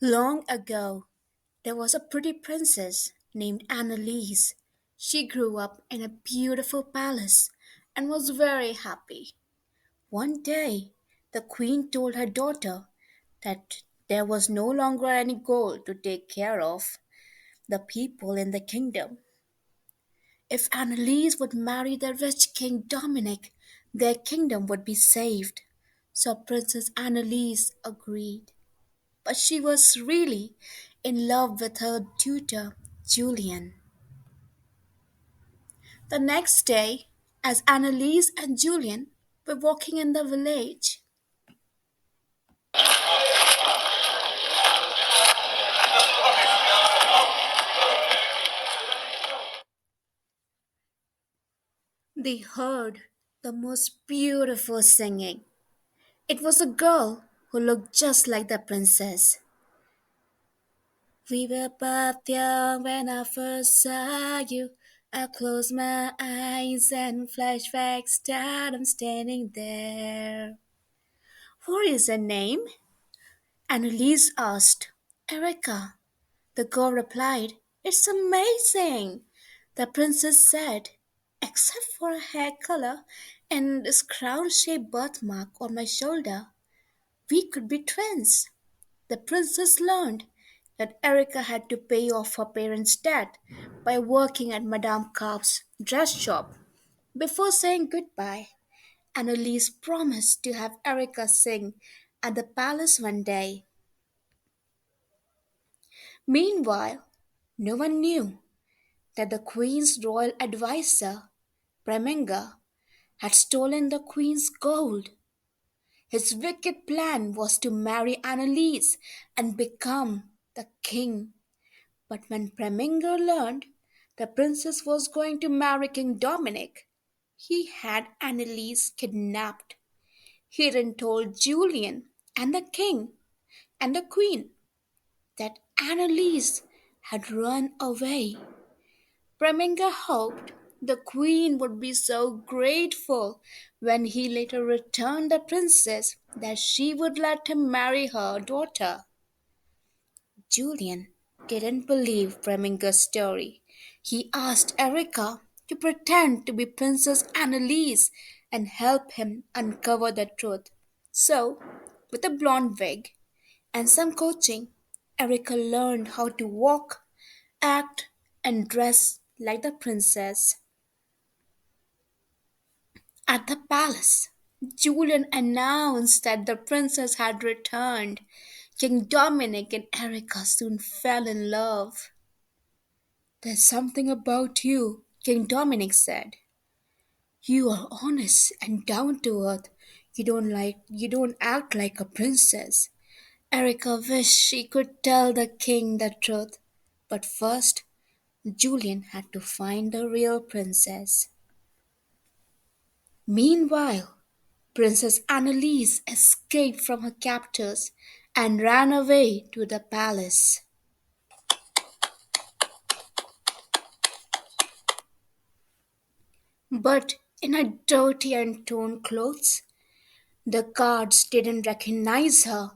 Long ago, there was a pretty princess named Annalise. She grew up in a beautiful palace and was very happy. One day, the queen told her daughter that there was no longer any gold to take care of the people in the kingdom. If Annalise would marry the rich King Dominic, their kingdom would be saved. So Princess Annalise agreed. But she was really in love with her tutor, Julian. The next day, as Annalise and Julian were walking in the village, they heard the most beautiful singing. It was a girl who looked just like the princess. We were both young when I first saw you. I closed my eyes and flashbacks start. I'm standing there. What is her name? Annalise asked. Erica. The girl replied, It's amazing. The princess said, Except for a hair color and this crown shaped birthmark on my shoulder, we could be twins. The princess learned that Erica had to pay off her parents' debt by working at Madame Carp's dress shop. Before saying goodbye, Annalise promised to have Erica sing at the palace one day. Meanwhile, no one knew that the queen's royal adviser, Preminger, had stolen the queen's gold. His wicked plan was to marry Annalise and become the king. But when Preminger learned the princess was going to marry King Dominic, he had Annalise kidnapped. He then told Julian and the king and the queen that Annalise had run away. Preminger hoped the queen would be so grateful when he later returned the princess that she would let him marry her daughter. Julian didn't believe Preminger's story. He asked Erica to pretend to be Princess Annalise and help him uncover the truth. So, with a blonde wig and some coaching, Erica learned how to walk, act, and dress like the princess. At the palace, Julian announced that the princess had returned. King Dominic and Erica soon fell in love. There's something about you, King Dominic said. You are honest and down to earth. You don't act like a princess. Erica wished she could tell the king the truth. But first, Julian had to find the real princess. Meanwhile, Princess Annalise escaped from her captors and ran away to the palace. But in her dirty and torn clothes, the guards didn't recognize her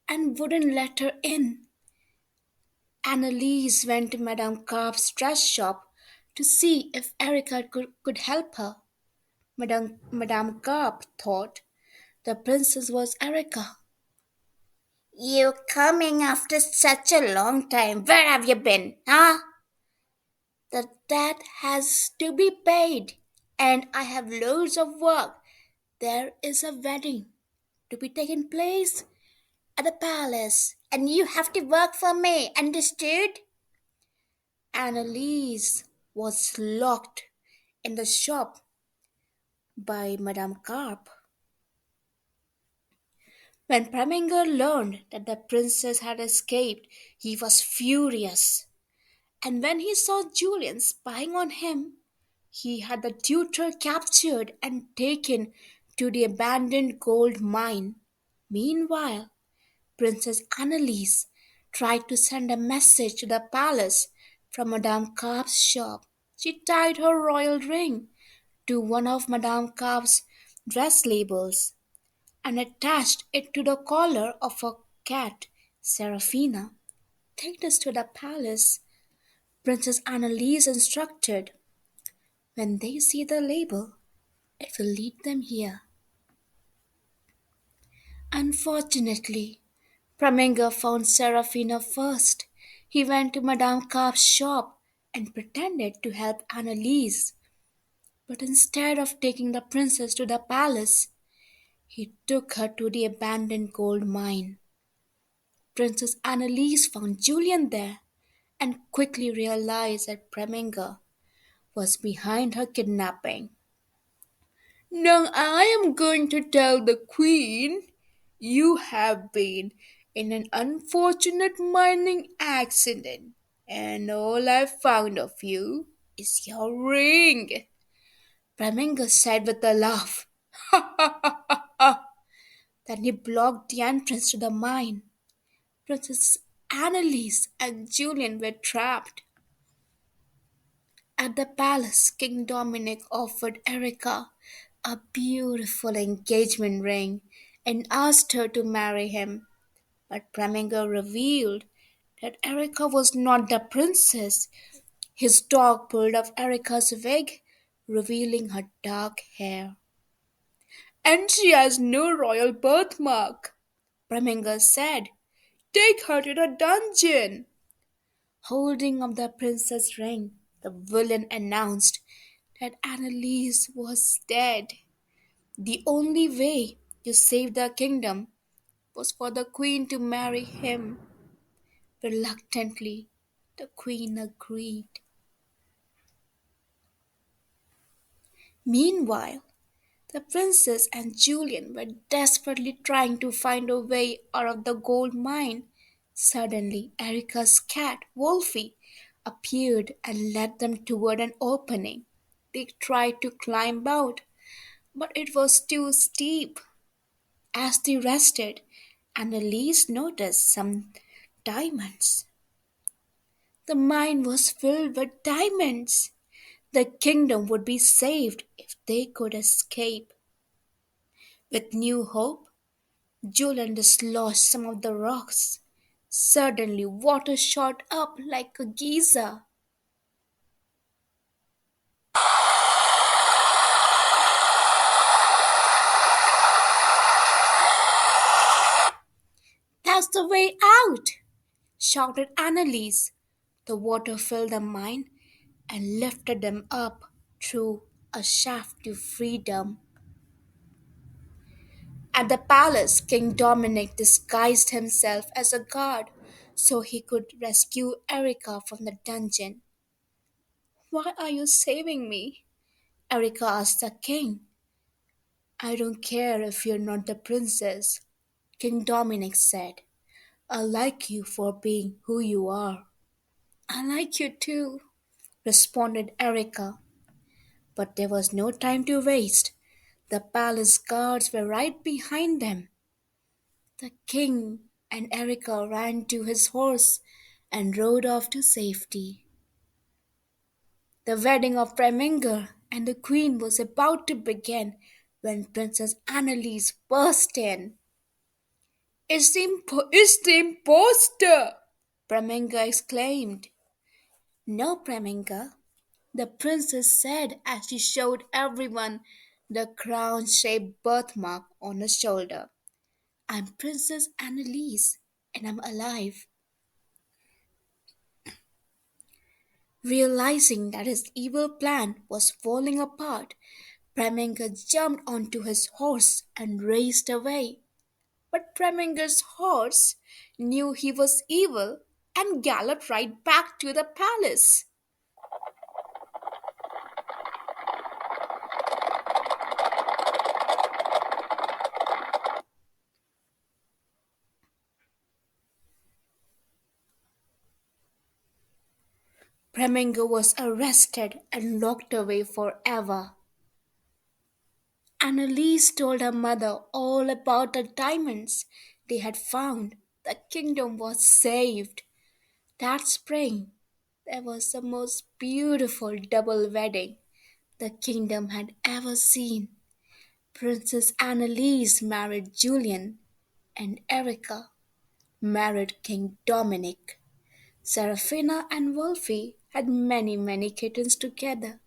and wouldn't let her in. Annalise went to Madame Carp's dress shop to see if Erica could help her. Madame Carp thought the princess was Erica. You coming after such a long time. Where have you been, huh? The debt has to be paid, and I have loads of work. There is a wedding to be taken place at the palace, and you have to work for me, understood? Annalise was locked in the shop by Madame Carp. When Preminger learned that the princess had escaped, he was furious. And when he saw Julian spying on him, he had the tutor captured and taken to the abandoned gold mine. Meanwhile, Princess Annalise tried to send a message to the palace from Madame Carp's shop. She tied her royal ring to one of Madame Carp's dress labels and attached it to the collar of a cat Serafina, take this to the palace, Princess Annalise instructed. When they see the label, it will lead them here. Unfortunately, Preminger found Serafina first. He went to Madame Carp's shop and pretended to help Annalise. But instead of taking the princess to the palace, he took her to the abandoned gold mine. Princess Annalise found Julian there and quickly realized that Preminger was behind her kidnapping. Now I am going to tell the queen you have been in an unfortunate mining accident, and all I found of you is your ring. Preminger said with a laugh. Ha ha ha ha ha. Then he blocked the entrance to the mine. Princess Annalise and Julian were trapped. At the palace, King Dominic offered Erica a beautiful engagement ring and asked her to marry him. But Preminger revealed that Erica was not the princess. His dog pulled off Erica's wig, revealing her dark hair. And she has no royal birthmark, Preminger said. Take her to the dungeon. Holding up the princess' ring, the villain announced that Annalise was dead. The only way to save the kingdom was for the queen to marry him. Reluctantly, the queen agreed. Meanwhile, the princess and Julian were desperately trying to find a way out of the gold mine. Suddenly, Erica's cat, Wolfie, appeared and led them toward an opening. They tried to climb out, but it was too steep. As they rested, Annalise noticed some diamonds. The mine was filled with diamonds. The kingdom would be saved if they could escape. With new hope, Julian dislodged some of the rocks. Suddenly, water shot up like a geyser. That's the way out! Shouted Annalise. The water filled the mine and lifted them up through a shaft to freedom. At the palace, King Dominic disguised himself as a guard so he could rescue Erica from the dungeon. Why are you saving me? Erica asked the king. I don't care if you're not the princess, King Dominic said. I like you for being who you are. I like you too, responded Erica. But there was no time to waste. The palace guards were right behind them. The king and Erica ran to his horse and rode off to safety. The wedding of Preminger and the queen was about to begin when Princess Annalise burst in. It's the imposter! Preminger exclaimed. No, Preminger, the princess said as she showed everyone the crown shaped birthmark on her shoulder. I'm Princess Annalise and I'm alive. Realizing that his evil plan was falling apart, Preminger jumped onto his horse and raced away. But Preminger's horse knew he was evil and galloped right back to the palace. Preminger was arrested and locked away forever. Annalise told her mother all about the diamonds they had found. The kingdom was saved. That spring, there was the most beautiful double wedding the kingdom had ever seen. Princess Annalise married Julian and Erica. married King Dominic. Serafina and Wolfie had many, many kittens together,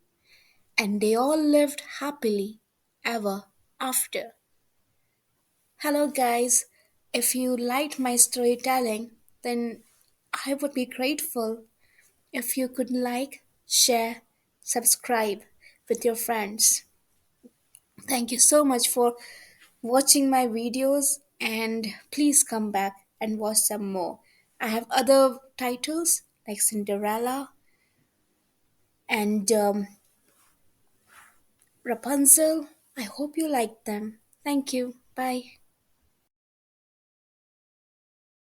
and they all lived happily ever after. Hello, guys. If you liked my storytelling, then I would be grateful if you could like, share, subscribe with your friends. Thank you so much for watching my videos, and please come back and watch some more. I have other titles like Cinderella and Rapunzel. I hope you like them. Thank you. Bye.